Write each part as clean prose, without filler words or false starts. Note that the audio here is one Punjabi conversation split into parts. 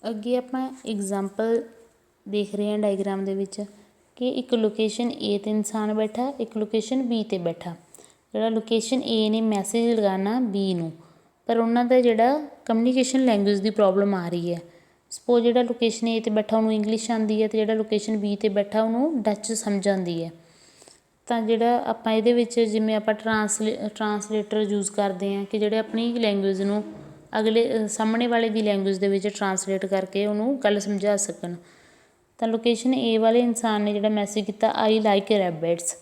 ਅੱਗੇ ਆਪਾਂ ਐਗਜ਼ਾਮਪਲ ਦੇਖ ਰਹੇ ਹਾਂ ਡਾਇਗਰਾਮ ਦੇ ਵਿੱਚ ਕਿ ਇੱਕ ਲੋਕੇਸ਼ਨ ਏ 'ਤੇ ਇਨਸਾਨ ਬੈਠਾ, ਇੱਕ ਲੋਕੇਸ਼ਨ ਬੀ 'ਤੇ ਬੈਠਾ। ਜਿਹੜਾ ਲੋਕੇਸ਼ਨ ਏ ਨੇ ਮੈਸੇਜ ਲਗਾਉਣਾ ਬੀ ਨੂੰ, ਪਰ ਉਹਨਾਂ ਦਾ ਜਿਹੜਾ ਕਮਿਊਨੀਕੇਸ਼ਨ ਲੈਂਗੁਏਜ ਦੀ ਪ੍ਰੋਬਲਮ ਆ ਰਹੀ ਹੈ। ਸਪੋਜ਼ ਜਿਹੜਾ ਲੋਕੇਸ਼ਨ ਏ 'ਤੇ ਬੈਠਾ ਉਹਨੂੰ ਇੰਗਲਿਸ਼ ਆਉਂਦੀ ਹੈ ਅਤੇ ਜਿਹੜਾ ਲੋਕੇਸ਼ਨ ਬੀ 'ਤੇ ਬੈਠਾ ਉਹਨੂੰ ਡੱਚ ਸਮਝ ਆਉਂਦੀ ਹੈ। ਤਾਂ ਜਿਹੜਾ ਆਪਾਂ ਇਹਦੇ ਵਿੱਚ ਜਿਵੇਂ ਆਪਾਂ ਟਰਾਂਸਲੇਟਰ ਯੂਜ਼ ਕਰਦੇ ਹਾਂ ਕਿ ਜਿਹੜੇ ਆਪਣੀ ਲੈਂਗੁਏਜ ਨੂੰ ਅਗਲੇ ਸਾਹਮਣੇ ਵਾਲੇ ਦੀ ਲੈਂਗੁਏਜ ਦੇ ਵਿੱਚ ਟਰਾਂਸਲੇਟ ਕਰਕੇ ਉਹਨੂੰ ਗੱਲ ਸਮਝਾ ਸਕਣ। ਤਾਂ ਲੋਕੇਸ਼ਨ ਏ ਵਾਲੇ ਇਨਸਾਨ ਨੇ ਜਿਹੜਾ ਮੈਸੇਜ ਕੀਤਾ ਆਈ ਲਾਈਕ ਰੈਬਿਟਸ,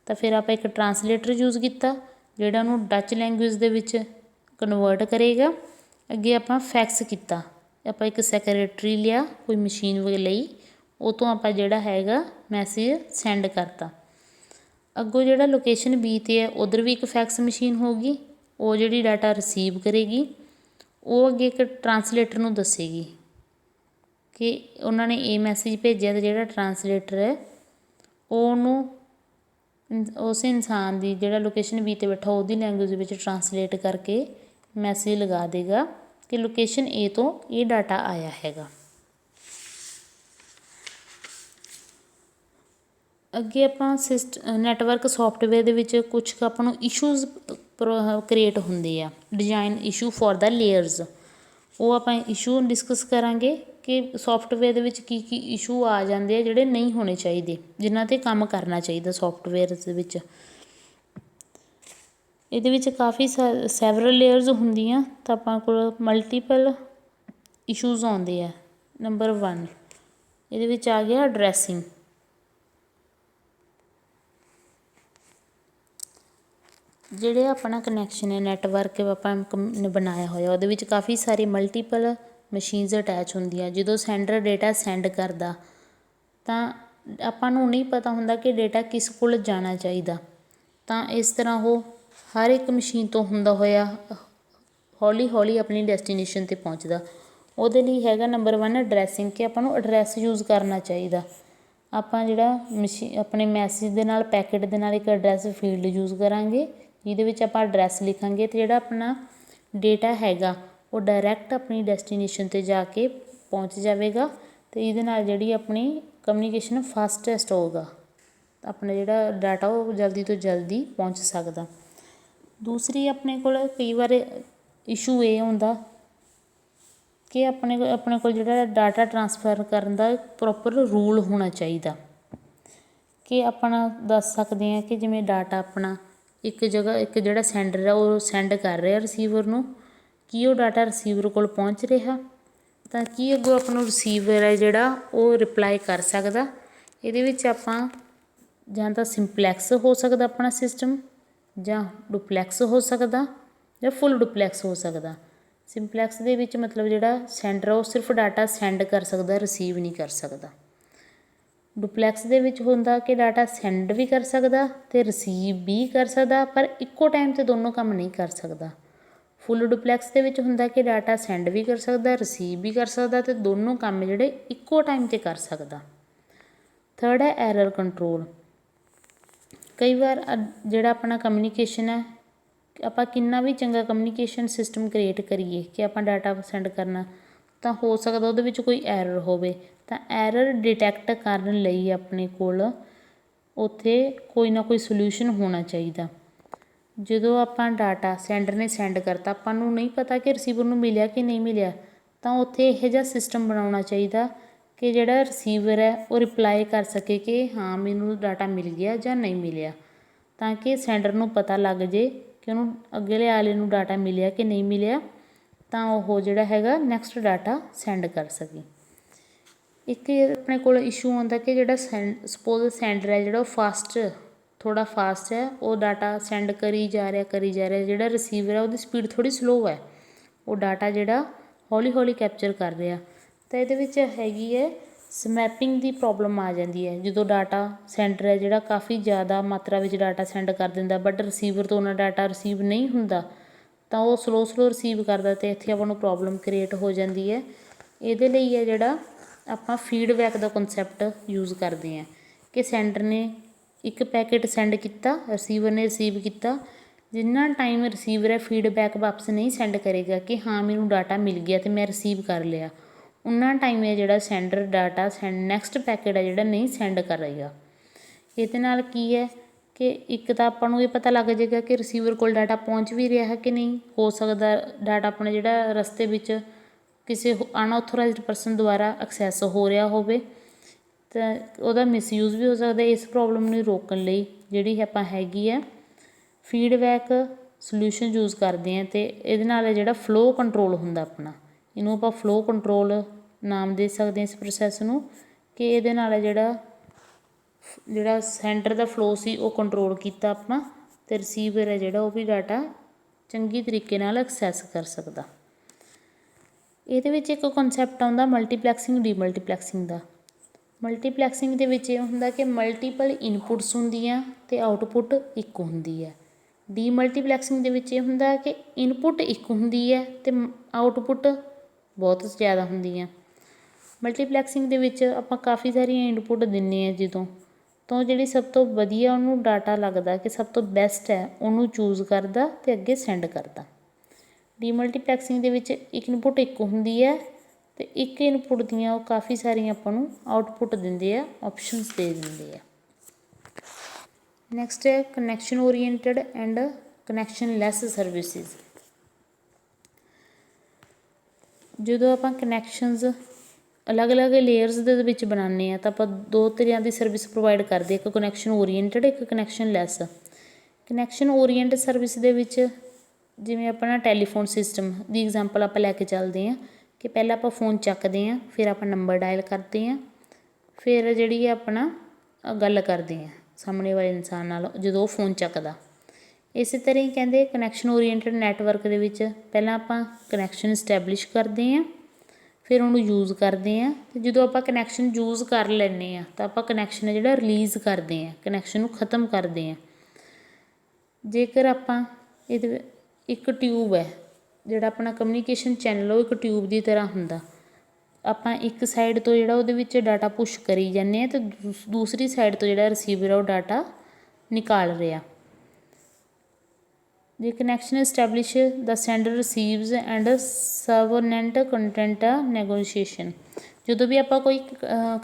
ਤਾਂ ਫਿਰ ਆਪਾਂ ਇੱਕ ਟਰਾਂਸਲੇਟਰ ਯੂਜ਼ ਕੀਤਾ ਜਿਹੜਾ ਉਹਨੂੰ ਡੱਚ ਲੈਂਗੁਏਜ ਦੇ ਵਿੱਚ ਕਨਵਰਟ ਕਰੇਗਾ। ਅੱਗੇ ਆਪਾਂ ਫੈਕਸ ਕੀਤਾ, ਆਪਾਂ ਇੱਕ ਸੈਕਰੇਟਰੀ ਲਿਆ ਕੋਈ ਮਸ਼ੀਨ ਲਈ, ਉਹ ਤੋਂ ਆਪਾਂ ਜਿਹੜਾ ਹੈਗਾ ਮੈਸੇਜ ਸੈਂਡ ਕਰਤਾ। ਅੱਗੋਂ ਜਿਹੜਾ ਲੋਕੇਸ਼ਨ ਬੀ 'ਤੇ ਹੈ ਉੱਧਰ ਵੀ ਇੱਕ ਫੈਕਸ ਮਸ਼ੀਨ ਹੋਊਗੀ, ਉਹ ਜਿਹੜੀ ਡਾਟਾ ਰਿਸੀਵ ਕਰੇਗੀ, ਉਹ ਅੱਗੇ ਇੱਕ ਟਰਾਂਸਲੇਟਰ ਨੂੰ ਦੱਸੇਗੀ ਕਿ ਉਹਨਾਂ ਨੇ ਇਹ ਮੈਸੇਜ ਭੇਜਿਆ ਅਤੇ ਜਿਹੜਾ ਟਰਾਂਸਲੇਟਰ ਹੈ ਉਹ ਉਹਨੂੰ ਉਸ ਇਨਸਾਨ ਦੀ ਜਿਹੜਾ ਲੋਕੇਸ਼ਨ ਬੀ 'ਤੇ ਬੈਠਾ ਉਹਦੀ ਲੈਂਗੁਏਜ ਵਿੱਚ ਟਰਾਂਸਲੇਟ ਕਰਕੇ ਮੈਸੇਜ ਲਗਾ ਦੇਗਾ ਕਿ ਲੋਕੇਸ਼ਨ ਏ ਤੋਂ ਇਹ ਡਾਟਾ ਆਇਆ ਹੈਗਾ। ਅੱਗੇ ਆਪਾਂ ਨੈਟਵਰਕ ਸੋਫਟਵੇਅਰ ਦੇ ਵਿੱਚ ਕੁਛ ਕੁ ਆਪਾਂ ਨੂੰ ਇਸ਼ੂਜ਼ ਕ੍ਰੀਏਟ ਹੁੰਦੇ ਆ, ਡਿਜ਼ਾਈਨ ਇਸ਼ੂ ਫੋਰ ਦਾ ਲੇਅਰਸ। ਉਹ ਆਪਾਂ ਇਸ਼ੂ ਡਿਸਕਸ ਕਰਾਂਗੇ ਕਿ ਸੋਫਟਵੇਅਰ ਦੇ ਵਿੱਚ ਕੀ ਕੀ ਇਸ਼ੂ ਆ ਜਾਂਦੇ ਆ ਜਿਹੜੇ ਨਹੀਂ ਹੋਣੇ ਚਾਹੀਦੇ, ਜਿਨ੍ਹਾਂ 'ਤੇ ਕੰਮ ਕਰਨਾ ਚਾਹੀਦਾ ਸੋਫਟਵੇਅਰ ਦੇ ਵਿੱਚ। ਇਹਦੇ ਵਿੱਚ ਕਾਫੀ ਸੈਵਰਲ ਲੇਅਰਸ ਹੁੰਦੀਆਂ, ਤਾਂ ਆਪਾਂ ਕੋਲ ਮਲਟੀਪਲ ਇਸ਼ੂਜ਼ ਆਉਂਦੇ ਆ। ਨੰਬਰ 1 ਇਹਦੇ ਵਿੱਚ ਆ ਗਿਆ ਐਡਰੈਸਿੰਗ। ਜਿਹੜੇ ਆਪਣਾ ਕਨੈਕਸ਼ਨ ਹੈ ਨੈਟਵਰਕ ਆਪਾਂ ਬਣਾਇਆ ਹੋਇਆ ਉਹਦੇ ਵਿੱਚ ਕਾਫੀ ਸਾਰੇ ਮਲਟੀਪਲ ਮਸ਼ੀਨਸ ਅਟੈਚ ਹੁੰਦੀਆਂ। ਜਦੋਂ ਸੈਂਡਰ ਡੇਟਾ ਸੈਂਡ ਕਰਦਾ ਤਾਂ ਆਪਾਂ ਨੂੰ ਨਹੀਂ ਪਤਾ ਹੁੰਦਾ ਕਿ ਡੇਟਾ ਕਿਸ ਕੋਲ ਜਾਣਾ ਚਾਹੀਦਾ, ਤਾਂ ਇਸ ਤਰ੍ਹਾਂ ਉਹ ਹਰ ਇੱਕ ਮਸ਼ੀਨ ਤੋਂ ਹੁੰਦਾ ਹੋਇਆ ਹੌਲੀ ਹੌਲੀ ਆਪਣੀ ਡੈਸਟੀਨੇਸ਼ਨ 'ਤੇ ਪਹੁੰਚਦਾ। ਉਹਦੇ ਲਈ ਹੈਗਾ ਨੰਬਰ 1 ਐਡਰੈਸਿੰਗ, ਕਿ ਆਪਾਂ ਨੂੰ ਐਡਰੈਸ ਯੂਜ਼ ਕਰਨਾ ਚਾਹੀਦਾ। ਆਪਾਂ ਜਿਹੜਾ ਆਪਣੇ ਮੈਸੇਜ ਦੇ ਨਾਲ ਪੈਕਟ ਦੇ ਨਾਲ ਇੱਕ ਐਡਰੈਸ ਫੀਲਡ ਯੂਜ਼ ਕਰਾਂਗੇ ਜਿਹਦੇ ਵਿੱਚ ਆਪਾਂ ਐਡਰੈਸ ਲਿਖਾਂਗੇ ਅਤੇ ਜਿਹੜਾ ਆਪਣਾ ਡੇਟਾ ਹੈਗਾ ਉਹ ਡਾਇਰੈਕਟ ਆਪਣੀ ਡੈਸਟੀਨੇਸ਼ਨ 'ਤੇ ਜਾ ਕੇ ਪਹੁੰਚ ਜਾਵੇਗਾ ਅਤੇ ਇਹਦੇ ਨਾਲ ਜਿਹੜੀ ਆਪਣੀ ਕਮਿਊਨੀਕੇਸ਼ਨ ਫਾਸਟੈਸਟ ਹੋਊਗਾ, ਆਪਣਾ ਜਿਹੜਾ ਡਾਟਾ ਉਹ ਜਲਦੀ ਤੋਂ ਜਲਦੀ ਪਹੁੰਚ ਸਕਦਾ। ਦੂਸਰੀ ਆਪਣੇ ਕੋਲ ਕਈ ਵਾਰ ਇਸ਼ੂ ਇਹ ਹੁੰਦਾ ਕਿ ਆਪਣੇ ਕੋਲ ਜਿਹੜਾ ਡਾਟਾ ਟਰਾਂਸਫਰ ਕਰਨ ਦਾ ਪ੍ਰੋਪਰ ਰੂਲ ਹੋਣਾ ਚਾਹੀਦਾ, ਕਿ ਆਪਣਾ ਦੱਸ ਸਕਦੇ ਹਾਂ ਕਿ ਜਿਵੇਂ ਡਾਟਾ ਆਪਣਾ ਇੱਕ ਜਗ੍ਹਾ ਇੱਕ ਜਿਹੜਾ ਸੈਂਡਰ ਆ ਉਹ ਸੈਂਡ ਕਰ ਰਿਹਾ ਰਿਸੀਵਰ ਨੂੰ, ਕੀ ਉਹ ਡਾਟਾ ਰਿਸੀਵਰ ਕੋਲ ਪਹੁੰਚ ਰਿਹਾ, ਤਾਂ ਕੀ ਅੱਗੋਂ ਆਪਾਂ ਨੂੰ ਰਿਸੀਵਰ ਹੈ ਜਿਹੜਾ ਉਹ ਰਿਪਲਾਈ ਕਰ ਸਕਦਾ। ਇਹਦੇ ਵਿੱਚ ਆਪਾਂ ਜਾਂ ਤਾਂ ਸਿੰਪਲੈਕਸ ਹੋ ਸਕਦਾ ਆਪਣਾ ਸਿਸਟਮ, ਜਾਂ ਡੁਪਲੈਕਸ ਹੋ ਸਕਦਾ, ਜਾਂ ਫੁੱਲ ਡੁਪਲੈਕਸ ਹੋ ਸਕਦਾ। ਸਿੰਪਲੈਕਸ ਦੇ ਵਿੱਚ ਮਤਲਬ ਜਿਹੜਾ ਸੈਂਡਰ ਉਹ ਸਿਰਫ ਡਾਟਾ ਸੈਂਡ ਕਰ ਸਕਦਾ, ਰਿਸੀਵ ਨਹੀਂ ਕਰ ਸਕਦਾ। ਡੁਪਲੈਕਸ ਦੇ ਵਿੱਚ ਹੁੰਦਾ ਕਿ ਡਾਟਾ ਸੈਂਡ ਵੀ ਕਰ ਸਕਦਾ ਅਤੇ ਰਿਸੀਵ ਵੀ ਕਰ ਸਕਦਾ, ਪਰ ਇੱਕੋ ਟਾਈਮ 'ਤੇ ਦੋਨੋਂ ਕੰਮ ਨਹੀਂ ਕਰ ਸਕਦਾ। ਫੁੱਲ ਡੁਪਲੈਕਸ ਦੇ ਵਿੱਚ ਹੁੰਦਾ ਕਿ ਡਾਟਾ ਸੈਂਡ ਵੀ ਕਰ ਸਕਦਾ, ਰਿਸੀਵ ਵੀ ਕਰ ਸਕਦਾ ਅਤੇ ਦੋਨੋਂ ਕੰਮ ਜਿਹੜੇ ਇੱਕੋ ਟਾਈਮ 'ਤੇ ਕਰ ਸਕਦਾ। ਥਰਡ ਹੈ ਐਰਰ ਕੰਟਰੋਲ। ਕਈ ਵਾਰ ਜਿਹੜਾ ਆਪਣਾ ਕਮਿਊਨੀਕੇਸ਼ਨ ਹੈ, ਆਪਾਂ ਕਿੰਨਾ ਵੀ ਚੰਗਾ ਕਮਿਊਨੀਕੇਸ਼ਨ ਸਿਸਟਮ ਕ੍ਰੀਏਟ ਕਰੀਏ ਕਿ ਆਪਾਂ ਡਾਟਾ ਸੈਂਡ ਕਰਨਾ, ਤਾਂ ਹੋ ਸਕਦਾ ਉਹਦੇ ਵਿੱਚ ਕੋਈ ਐਰਰ ਹੋਵੇ। ਤਾਂ ਐਰਰ ਡਿਟੈਕਟ ਕਰਨ ਲਈ ਆਪਣੇ ਕੋਲ ਉੱਥੇ ਕੋਈ ਨਾ ਕੋਈ ਸੋਲਿਊਸ਼ਨ ਹੋਣਾ ਚਾਹੀਦਾ। ਜਦੋਂ ਆਪਾਂ ਡਾਟਾ ਸੈਂਡਰ ਨੇ ਸੈਂਡ ਕਰਤਾ, ਆਪਾਂ ਨੂੰ ਨਹੀਂ ਪਤਾ ਕਿ ਰਿਸੀਵਰ ਨੂੰ ਮਿਲਿਆ ਕਿ ਨਹੀਂ ਮਿਲਿਆ, ਤਾਂ ਉੱਥੇ ਇਹੋ ਜਿਹਾ ਸਿਸਟਮ ਬਣਾਉਣਾ ਚਾਹੀਦਾ ਕਿ ਜਿਹੜਾ ਰਿਸੀਵਰ ਹੈ ਉਹ ਰਿਪਲਾਈ ਕਰ ਸਕੇ ਕਿ ਹਾਂ ਮੈਨੂੰ ਡਾਟਾ ਮਿਲ ਗਿਆ ਜਾਂ ਨਹੀਂ ਮਿਲਿਆ, ਤਾਂ ਕਿ ਸੈਂਡਰ ਨੂੰ ਪਤਾ ਲੱਗ ਜੇ ਕਿ ਉਹਨੂੰ ਅੱਗਲੇ ਵਾਲੇ ਨੂੰ ਡਾਟਾ ਮਿਲਿਆ ਕਿ ਨਹੀਂ ਮਿਲਿਆ, ਤਾਂ ਉਹ ਜਿਹੜਾ ਹੈਗਾ ਨੈਕਸਟ ਡਾਟਾ ਸੈਂਡ ਕਰ ਸਕੇ। ਇੱਕ ਆਪਣੇ ਕੋਲ ਇਸ਼ੂ ਆਉਂਦਾ ਕਿ ਜਿਹੜਾ ਸਪੋਜ਼ ਸੈਂਡਰ ਹੈ ਜਿਹੜਾ ਉਹ ਥੋੜ੍ਹਾ ਫਾਸਟ ਹੈ, ਉਹ ਡਾਟਾ ਸੈਂਡ ਕਰੀ ਜਾ ਰਿਹਾ, ਜਿਹੜਾ ਰਿਸੀਵਰ ਹੈ ਉਹਦੀ ਸਪੀਡ ਥੋੜ੍ਹੀ ਸਲੋਅ ਹੈ, ਉਹ ਡਾਟਾ ਜਿਹੜਾ ਹੌਲੀ ਹੌਲੀ ਕੈਪਚਰ ਕਰ ਰਿਹਾ। ਤਾਂ ਇਹਦੇ ਵਿੱਚ ਹੈਗੀ ਹੈ ਸਮੈਪਿੰਗ ਦੀ ਪ੍ਰੋਬਲਮ ਆ ਜਾਂਦੀ ਹੈ। ਜਦੋਂ ਡਾਟਾ ਸੈਂਡਰ ਹੈ ਜਿਹੜਾ ਕਾਫੀ ਜ਼ਿਆਦਾ ਮਾਤਰਾ ਵਿੱਚ ਡਾਟਾ ਸੈਂਡ ਕਰ ਦਿੰਦਾ, ਬਟ ਰਿਸੀਵਰ ਤੋਂ ਉਹਨਾਂ ਡਾਟਾ ਰਿਸੀਵ ਨਹੀਂ ਹੁੰਦਾ, ਤਾਂ ਉਹ ਸਲੋ ਰਿਸੀਵ ਕਰਦਾ ਅਤੇ ਇੱਥੇ ਆਪਾਂ ਨੂੰ ਪ੍ਰੋਬਲਮ ਕ੍ਰੀਏਟ ਹੋ ਜਾਂਦੀ ਹੈ। ਇਹਦੇ ਲਈ ਹੈ ਜਿਹੜਾ ਆਪਾਂ ਫੀਡਬੈਕ ਦਾ ਕਨਸੈਪਟ ਯੂਜ਼ ਕਰਦੇ ਹਾਂ ਕਿ ਸੈਂਡਰ ਨੇ ਇੱਕ ਪੈਕੇਟ ਸੈਂਡ ਕੀਤਾ, ਰਿਸੀਵਰ ਨੇ ਰਿਸੀਵ ਕੀਤਾ, ਜਿੰਨਾ ਟਾਈਮ ਰਿਸੀਵਰ ਹੈ ਫੀਡਬੈਕ ਵਾਪਸ ਨਹੀਂ ਸੈਂਡ ਕਰੇਗਾ ਕਿ ਹਾਂ ਮੈਨੂੰ ਡਾਟਾ ਮਿਲ ਗਿਆ ਅਤੇ ਮੈਂ ਰਿਸੀਵ ਕਰ ਲਿਆ, ਉਨਾ ਟਾਈਮ ਹੈ ਜਿਹੜਾ ਸੈਂਡਰ ਡਾਟਾ ਨੈਕਸਟ ਪੈਕਟ ਹੈ ਜਿਹੜਾ ਨਹੀਂ ਸੈਂਡ ਕਰੇਗਾ। ਇਹਦੇ ਨਾਲ ਕੀ ਹੈ ਕਿ ਇੱਕ ਤਾਂ ਆਪਾਂ ਨੂੰ ਇਹ ਪਤਾ ਲੱਗ ਜਾਏਗਾ ਕਿ ਰਿਸੀਵਰ ਕੋਲ ਡਾਟਾ ਪਹੁੰਚ ਵੀ ਰਿਹਾ ਹੈ ਕਿ ਨਹੀਂ। ਹੋ ਸਕਦਾ ਡਾਟਾ ਆਪਣਾ ਜਿਹੜਾ ਰਸਤੇ ਵਿੱਚ ਕਿਸੇ ਅਨਆਥੋਰਾਈਜ਼ਡ ਪਰਸਨ ਦੁਆਰਾ ਐਕਸੈਸ ਹੋ ਰਿਹਾ ਹੋਵੇ ਤਾਂ ਉਹਦਾ ਮਿਸਯੂਜ਼ ਵੀ ਹੋ ਸਕਦਾ। ਇਸ ਪ੍ਰੋਬਲਮ ਨੂੰ ਰੋਕਣ ਲਈ ਜਿਹੜੀ ਆਪਾਂ ਹੈਗੀ ਆ ਫੀਡਬੈਕ ਸੋਲਿਊਸ਼ਨ ਯੂਜ਼ ਕਰਦੇ ਹਾਂ ਅਤੇ ਇਹਦੇ ਨਾਲ ਜਿਹੜਾ ਫਲੋ ਕੰਟਰੋਲ ਹੁੰਦਾ ਆਪਣਾ, ਇਹਨੂੰ ਆਪਾਂ ਫਲੋ ਕੰਟਰੋਲ ਨਾਮ ਦੇ ਸਕਦੇ ਹਾਂ ਇਸ ਪ੍ਰੋਸੈਸ ਨੂੰ, ਕਿ ਇਹਦੇ ਨਾਲ ਜਿਹੜਾ ਸੈਂਟਰ ਦਾ ਫਲੋ ਸੀ ਉਹ ਕੰਟਰੋਲ ਕੀਤਾ ਆਪਾਂ ਅਤੇ ਰਿਸੀਵਰ ਹੈ ਜਿਹੜਾ ਉਹ ਵੀ ਡਾਟਾ ਚੰਗੀ ਤਰੀਕੇ ਨਾਲ ਐਕਸੈਸ ਕਰ ਸਕਦਾ। ਇਹਦੇ ਵਿੱਚ ਇੱਕ ਕਨਸੈਪਟ ਆਉਂਦਾ ਮਲਟੀਪਲੈਕਸਿੰਗ ਡੀਮਲਟੀਪਲੈਕਸਿੰਗ ਦਾ। ਮਲਟੀਪਲੈਕਸਿੰਗ ਦੇ ਵਿੱਚ ਇਹ ਹੁੰਦਾ ਕਿ ਮਲਟੀਪਲ ਇਨਪੁਟਸ ਹੁੰਦੀਆਂ ਅਤੇ ਆਊਟਪੁੱਟ ਇੱਕ ਹੁੰਦੀ ਹੈ। ਡੀਮਲਟੀਪਲੈਕਸਿੰਗ ਦੇ ਵਿੱਚ ਇਹ ਹੁੰਦਾ ਕਿ ਇਨਪੁੱਟ ਇੱਕ ਹੁੰਦੀ ਹੈ ਅਤੇ ਆਊਟਪੁੱਟ ਬਹੁਤ ਜ਼ਿਆਦਾ ਹੁੰਦੀਆਂ। ਮਲਟੀਪਲੈਕਸਿੰਗ ਦੇ ਵਿੱਚ ਆਪਾਂ ਕਾਫੀ ਸਾਰੀਆਂ ਇਨਪੁੱਟ ਦਿੰਦੇ ਹਾਂ ਜਦੋਂ ਤਾਂ ਜਿਹੜੀ ਸਭ ਤੋਂ ਵਧੀਆ ਉਹਨੂੰ ਡਾਟਾ ਲੱਗਦਾ ਕਿ ਸਭ ਤੋਂ ਬੈਸਟ ਹੈ ਉਹਨੂੰ ਚੂਜ਼ ਕਰਦਾ ਅਤੇ ਅੱਗੇ ਸੈਂਡ ਕਰਦਾ। ਡੀਮਲਟੀਪਲੈਕਸਿੰਗ ਦੇ ਵਿੱਚ ਇੱਕ ਇਨਪੁੱਟ ਇੱਕ ਹੁੰਦੀ ਹੈ ਅਤੇ ਇੱਕ ਇਨਪੁੱਟ ਦੀਆਂ ਉਹ ਕਾਫੀ ਸਾਰੀਆਂ ਆਪਾਂ ਨੂੰ ਆਊਟਪੁੱਟ ਦਿੰਦੇ ਆ, ਆਪਸ਼ਨਸ ਦੇ ਦਿੰਦੇ ਆ। ਨੈਕਸਟ ਹੈ connection oriented and connection less services. ਜਦੋਂ ਆਪਾਂ ਕਨੈਕਸ਼ਨਸ ਅਲੱਗ-ਅਲੱਗ ਲੇਅਰਸ ਦੇ ਵਿੱਚ ਬਣਾਉਂਦੇ ਹਾਂ ਤਾਂ ਆਪਾਂ ਦੋ ਤਰ੍ਹਾਂ ਦੀ ਸਰਵਿਸ ਪ੍ਰੋਵਾਈਡ ਕਰਦੇ, ਇੱਕ ਕਨੈਕਸ਼ਨ ਓਰੀਐਂਟਡ, ਇੱਕ ਕਨੈਕਸ਼ਨ ਲੈਸ। ਕਨੈਕਸ਼ਨ ਓਰੀਐਂਟਡ ਸਰਵਿਸ ਦੇ ਵਿੱਚ ਜਿਵੇਂ ਆਪਣਾ ਟੈਲੀਫੋਨ ਸਿਸਟਮ ਦੀ ਐਗਜ਼ਾਮਪਲ ਆਪਾਂ ਲੈ ਕੇ ਚੱਲਦੇ ਹਾਂ ਕਿ ਪਹਿਲਾਂ ਆਪਾਂ ਫੋਨ ਚੱਕਦੇ ਹਾਂ, ਫਿਰ ਆਪਾਂ ਨੰਬਰ ਡਾਇਲ ਕਰਦੇ ਹਾਂ, ਫਿਰ ਜਿਹੜੀ ਆਪਣਾ ਗੱਲ ਕਰਦੇ ਹਾਂ ਸਾਹਮਣੇ ਵਾਲੇ ਇਨਸਾਨ ਨਾਲ ਜਦੋਂ ਉਹ ਫੋਨ ਚੱਕਦਾ। ਇਸੇ ਤਰ੍ਹਾਂ ਹੀ ਕਹਿੰਦੇ ਕਨੈਕਸ਼ਨ ਓਰੀਐਂਟਡ ਨੈਟਵਰਕ ਦੇ ਵਿੱਚ ਪਹਿਲਾਂ ਆਪਾਂ ਕਨੈਕਸ਼ਨ ਇਸਟੈਬਲਿਸ਼ ਕਰਦੇ ਹਾਂ, ਫਿਰ ਉਹਨੂੰ ਯੂਜ਼ ਕਰਦੇ ਹਾਂ ਅਤੇ ਜਦੋਂ ਆਪਾਂ ਕਨੈਕਸ਼ਨ ਯੂਜ਼ ਕਰ ਲੈਂਦੇ ਹਾਂ ਤਾਂ ਆਪਾਂ ਕਨੈਕਸ਼ਨ ਜਿਹੜਾ ਰਿਲੀਜ਼ ਕਰਦੇ ਹਾਂ, ਕਨੈਕਸ਼ਨ ਨੂੰ ਖ਼ਤਮ ਕਰਦੇ ਹਾਂ। ਜੇਕਰ ਆਪਾਂ ਇਹਦੇ ਇੱਕ ਟਿਊਬ ਹੈ ਜਿਹੜਾ ਆਪਣਾ ਕਮਿਊਨੀਕੇਸ਼ਨ ਚੈਨਲ ਉਹ ਇੱਕ ਟਿਊਬ ਦੀ ਤਰ੍ਹਾਂ ਹੁੰਦਾ, ਆਪਾਂ ਇੱਕ ਸਾਈਡ ਤੋਂ ਜਿਹੜਾ ਉਹਦੇ ਵਿੱਚ ਡਾਟਾ ਪੁਸ਼ ਕਰੀ ਜਾਂਦੇ ਹਾਂ ਅਤੇ ਦੂਸਰੀ ਸਾਈਡ ਤੋਂ ਜਿਹੜਾ ਰਿਸੀਵਰ ਆ ਉਹ ਡਾਟਾ ਨਿਕਾਲ ਰਿਹਾ। ਜੇ ਕਨੈਕਸ਼ਨ ਇਸਟੈਬਲਿਸ਼ ਦਾ ਸੈਂਡਰ ਰਿਸੀਵਜ਼ ਐਂਡ ਸਰਵਨੈਂਟ ਕੰਟੈਂਟ ਨੈਗੋਸ਼ੀਏਸ਼ਨ। ਜਦੋਂ ਵੀ ਆਪਾਂ ਕੋਈ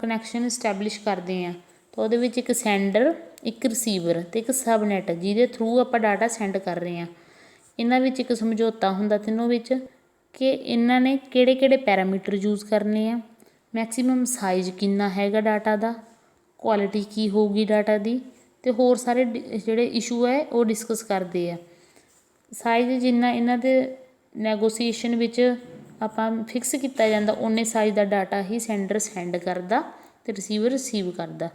ਕਨੈਕਸ਼ਨ ਇਸਟੈਬਲਿਸ਼ ਕਰਦੇ ਹਾਂ ਤਾਂ ਉਹਦੇ ਵਿੱਚ ਇੱਕ ਸੈਂਡਰ, ਇੱਕ ਰਿਸੀਵਰ ਅਤੇ ਇੱਕ ਸਬਨੈਟ ਜਿਹਦੇ ਥਰੂ ਆਪਾਂ ਡਾਟਾ ਸੈਂਡ ਕਰ ਰਹੇ ਹਾਂ, ਇਹਨਾਂ ਵਿੱਚ ਇੱਕ ਸਮਝੌਤਾ ਹੁੰਦਾ ਤਿੰਨੋਂ ਵਿੱਚ ਕਿ ਇਹਨਾਂ ਨੇ ਕਿਹੜੇ ਕਿਹੜੇ ਪੈਰਾਮੀਟਰ ਯੂਜ਼ ਕਰਨੇ ਆ, ਮੈਕਸੀਮਮ ਸਾਈਜ਼ ਕਿੰਨਾ ਹੈਗਾ ਡਾਟਾ ਦਾ, ਕੁਆਲਿਟੀ ਕੀ ਹੋਊਗੀ ਡਾਟਾ ਦੀ, ਅਤੇ ਹੋਰ ਸਾਰੇ ਜਿਹੜੇ ਇਸ਼ੂ ਹੈ ਉਹ ਡਿਸਕਸ ਕਰਦੇ ਆ। ਸਾਈਜ਼ ਜਿੰਨਾ ਇਹਨਾਂ ਦੇ ਨੈਗੋਸੀਏਸ਼ਨ ਵਿੱਚ ਆਪਾਂ ਫਿਕਸ ਕੀਤਾ ਜਾਂਦਾ ਓਨੇ ਸਾਈਜ਼ ਦਾ ਡਾਟਾ ਹੀ ਸੈਂਡਰ ਸੈਂਡ ਕਰਦਾ ਅਤੇ ਰਿਸੀਵਰ ਰਿਸੀਵ ਕਰਦਾ।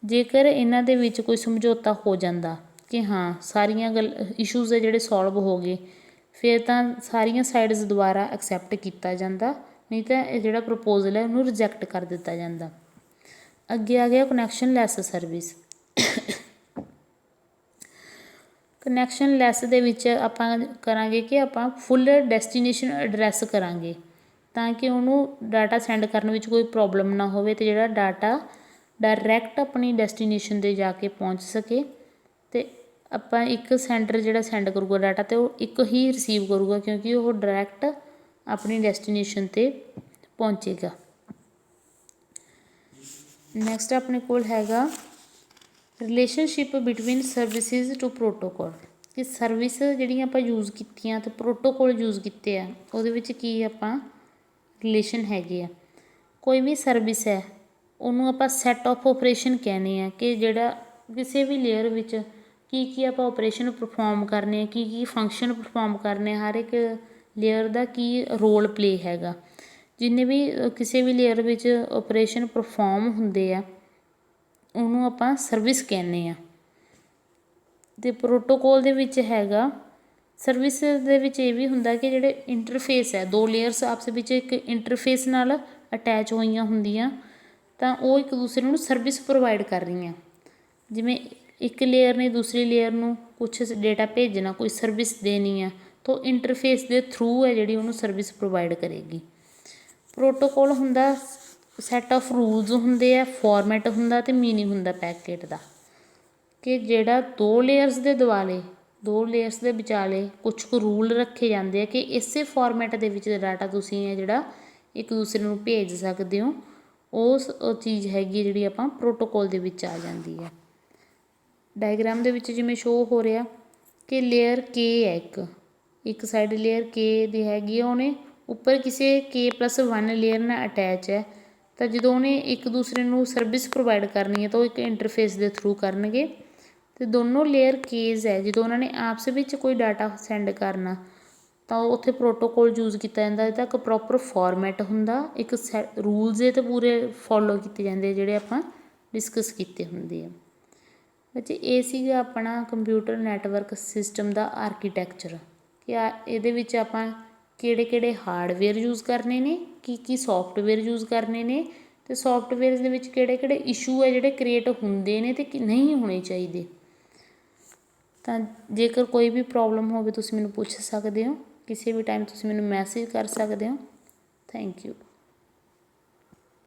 ਜੇਕਰ ਇਹਨਾਂ ਦੇ ਵਿੱਚ ਕੋਈ ਸਮਝੌਤਾ ਹੋ ਜਾਂਦਾ ਕਿ ਹਾਂ ਸਾਰੀਆਂ ਇਸ਼ੂਜ਼ ਹੈ ਜਿਹੜੇ ਸੋਲਵ ਹੋ ਗਏ, ਫਿਰ ਤਾਂ ਸਾਰੀਆਂ ਸਾਈਡਸ ਦੁਆਰਾ ਐਕਸੈਪਟ ਕੀਤਾ ਜਾਂਦਾ, ਨਹੀਂ ਤਾਂ ਇਹ ਜਿਹੜਾ ਪ੍ਰਪੋਜ਼ਲ ਹੈ ਉਹਨੂੰ ਰਿਜੈਕਟ ਕਰ ਦਿੱਤਾ ਜਾਂਦਾ। ਅੱਗੇ ਆ ਗਿਆ ਕਨੈਕਸ਼ਨ ਲੈਸ ਸਰਵਿਸ। ਕਨੈਕਸ਼ਨ ਲੈਸ ਦੇ ਵਿੱਚ ਆਪਾਂ ਕਰਾਂਗੇ ਕਿ ਆਪਾਂ ਫੁੱਲ ਡੈਸਟੀਨੇਸ਼ਨ ਐਡਰੈਸ ਕਰਾਂਗੇ ਤਾਂ ਕਿ ਉਹਨੂੰ ਡਾਟਾ ਸੈਂਡ ਕਰਨ ਵਿੱਚ ਕੋਈ ਪ੍ਰੋਬਲਮ ਨਾ ਹੋਵੇ ਅਤੇ ਜਿਹੜਾ ਡਾਟਾ ਡਾਇਰੈਕਟ ਆਪਣੀ ਡੈਸਟੀਨੇਸ਼ਨ 'ਤੇ ਜਾ ਕੇ ਪਹੁੰਚ ਸਕੇ। ਅਤੇ ਆਪਾਂ ਇੱਕ ਸੈਂਡਰ ਜਿਹੜਾ ਸੈਂਡ ਕਰੂਗਾ ਡਾਟਾ ਅਤੇ ਉਹ ਇੱਕ ਹੀ ਰਿਸੀਵ ਕਰੂਗਾ ਕਿਉਂਕਿ ਉਹ ਡਾਇਰੈਕਟ ਆਪਣੀ ਡੈਸਟੀਨੇਸ਼ਨ 'ਤੇ ਪਹੁੰਚੇਗਾ। ਨੈਕਸਟ ਆਪਣੇ ਕੋਲ ਹੈਗਾ relationship between services to protocol, ਕਿ ਸਰਵਿਸ ਜਿਹੜੀਆਂ ਆਪਾਂ ਯੂਜ਼ ਕੀਤੀਆਂ ਅਤੇ ਪ੍ਰੋਟੋਕੋਲ ਯੂਜ਼ ਕੀਤੇ ਆ ਉਹਦੇ ਵਿੱਚ ਕੀ ਆਪਾਂ ਰਿਲੇਸ਼ਨ ਹੈਗੇ ਆ। ਕੋਈ ਵੀ ਸਰਵਿਸ ਹੈ ਉਹਨੂੰ ਆਪਾਂ ਸੈੱਟ ਆਫ ਓਪਰੇਸ਼ਨ ਕਹਿੰਦੇ ਆ ਕਿ ਜਿਹੜਾ ਕਿਸੇ ਵੀ ਲੇਅਰ ਵਿੱਚ ਕੀ ਕੀ ਆਪਾਂ ਓਪਰੇਸ਼ਨ ਪਰਫੋਰਮ ਕਰਨੇ, ਕੀ ਕੀ ਫੰਕਸ਼ਨ ਪਰਫੋਰਮ ਕਰਨੇ, ਹਰ ਇੱਕ ਲੇਅਰ ਦਾ ਕੀ ਰੋਲ ਪਲੇ ਹੈਗਾ। ਜਿੰਨੇ ਵੀ ਕਿਸੇ ਵੀ ਲੇਅਰ ਵਿੱਚ ਓਪਰੇਸ਼ਨ ਪਰਫੋਰਮ ਹੁੰਦੇ ਆ ਉਹਨੂੰ ਆਪਾਂ ਸਰਵਿਸ ਕਹਿੰਦੇ ਹਾਂ। ਅਤੇ ਪ੍ਰੋਟੋਕੋਲ ਦੇ ਵਿੱਚ ਹੈਗਾ ਸਰਵਿਸ ਦੇ ਵਿੱਚ ਇਹ ਵੀ ਹੁੰਦਾ ਕਿ ਜਿਹੜੇ ਇੰਟਰਫੇਸ ਹੈ, ਦੋ ਲੇਅਰਸ ਆਪਸ ਵਿੱਚ ਇੱਕ ਇੰਟਰਫੇਸ ਨਾਲ ਅਟੈਚ ਹੋਈਆਂ ਹੁੰਦੀਆਂ ਤਾਂ ਉਹ ਇੱਕ ਦੂਸਰੇ ਨੂੰ ਸਰਵਿਸ ਪ੍ਰੋਵਾਈਡ ਕਰ ਰਹੀਆਂ। ਜਿਵੇਂ ਇੱਕ ਲੇਅਰ ਨੇ ਦੂਸਰੀ ਲੇਅਰ ਨੂੰ ਕੁਛ ਡੇਟਾ ਭੇਜਣਾ, ਕੋਈ ਸਰਵਿਸ ਦੇਣੀ ਆ ਤਾਂ ਉਹ ਇੰਟਰਫੇਸ ਦੇ ਥਰੂ ਹੈ ਜਿਹੜੀ ਉਹਨੂੰ ਸਰਵਿਸ ਪ੍ਰੋਵਾਈਡ ਕਰੇਗੀ। ਪ੍ਰੋਟੋਕੋਲ ਹੁੰਦਾ ਸੈੱਟ ਆਫ ਰੂਲਸ ਹੁੰਦੇ ਆ, ਫੋਰਮੈਟ ਹੁੰਦਾ ਅਤੇ ਮੀਨਿੰਗ ਹੁੰਦਾ ਪੈਕੇਟ ਦਾ, ਕਿ ਜਿਹੜਾ ਦੋ ਲੇਅਰਸ ਦੇ ਵਿਚਾਲੇ ਕੁਛ ਕੁ ਰੂਲ ਰੱਖੇ ਜਾਂਦੇ ਆ ਕਿ ਇਸੇ ਫੋਰਮੈਟ ਦੇ ਵਿੱਚ ਡਾਟਾ ਤੁਸੀਂ ਹੈ ਜਿਹੜਾ ਇੱਕ ਦੂਸਰੇ ਨੂੰ ਭੇਜ ਸਕਦੇ ਹੋ, ਉਸ ਚੀਜ਼ ਹੈਗੀ ਜਿਹੜੀ ਆਪਾਂ ਪ੍ਰੋਟੋਕੋਲ ਦੇ ਵਿੱਚ ਆ ਜਾਂਦੀ ਹੈ। ਡਾਇਗਰਾਮ ਦੇ ਵਿੱਚ ਜਿਵੇਂ ਸ਼ੋਅ ਹੋ ਰਿਹਾ ਕਿ ਲੇਅਰ ਕੇ ਹੈ, ਇੱਕ ਸਾਈਡ ਲੇਅਰ ਕੇ ਦੀ ਹੈਗੀ ਆ, ਉਹਨੇ ਉੱਪਰ ਕਿਸੇ K+1 ਲੇਅਰ ਨਾਲ ਅਟੈਚ ਹੈ। ਤਾਂ ਜਦੋਂ ਉਹਨੇ ਇੱਕ ਦੂਸਰੇ ਨੂੰ ਸਰਵਿਸ ਪ੍ਰੋਵਾਈਡ ਕਰਨੀ ਹੈ ਤਾਂ ਉਹ ਇੱਕ ਇੰਟਰਫੇਸ ਦੇ ਥਰੂ ਕਰਨਗੇ। ਅਤੇ ਦੋਨੋਂ ਲੇਅਰ ਕੇਜ਼ ਹੈ, ਜਦੋਂ ਉਹਨਾਂ ਨੇ ਆਪਸ ਵਿੱਚ ਕੋਈ ਡਾਟਾ ਸੈਂਡ ਕਰਨਾ ਤਾਂ ਉੱਥੇ ਪ੍ਰੋਟੋਕੋਲ ਯੂਜ਼ ਕੀਤਾ ਜਾਂਦਾ। ਇਹਦਾ ਇੱਕ ਪ੍ਰੋਪਰ ਫੋਰਮੈਟ ਹੁੰਦਾ, ਇੱਕ ਰੂਲਸ ਇਹ ਤਾਂ ਪੂਰੇ ਫੋਲੋ ਕੀਤੇ ਜਾਂਦੇ ਜਿਹੜੇ ਆਪਾਂ ਡਿਸਕਸ ਕੀਤੇ ਹੁੰਦੇ ਆ। ਬੱਚੇ ਇਹ ਸੀਗਾ ਆਪਣਾ ਕੰਪਿਊਟਰ ਨੈਟਵਰਕ ਸਿਸਟਮ ਦਾ ਆਰਕੀਟੈਕਚਰ, ਕਿ ਇਹਦੇ ਵਿੱਚ ਆਪਾਂ ਕਿਹੜੇ ਕਿਹੜੇ ਹਾਰਡਵੇਅਰ ਯੂਜ਼ ਕਰਨੇ ਨੇ, ਕੀ ਸੋਫਟਵੇਅਰ ਯੂਜ਼ ਕਰਨੇ ਨੇ, ਅਤੇ ਸੋਫਟਵੇਅਰ ਦੇ ਵਿੱਚ ਕਿਹੜੇ ਕਿਹੜੇ ਇਸ਼ੂ ਹੈ ਜਿਹੜੇ ਕ੍ਰੀਏਟ ਹੁੰਦੇ ਨੇ ਅਤੇ ਨਹੀਂ ਹੋਣੇ ਚਾਹੀਦੇ। ਤਾਂ ਜੇਕਰ ਕੋਈ ਵੀ ਪ੍ਰੋਬਲਮ ਹੋਵੇ ਤੁਸੀਂ ਮੈਨੂੰ ਪੁੱਛ ਸਕਦੇ ਹੋ, ਕਿਸੇ ਵੀ ਟਾਈਮ ਤੁਸੀਂ ਮੈਨੂੰ ਮੈਸੇਜ ਕਰ ਸਕਦੇ ਹੋ। Thank you.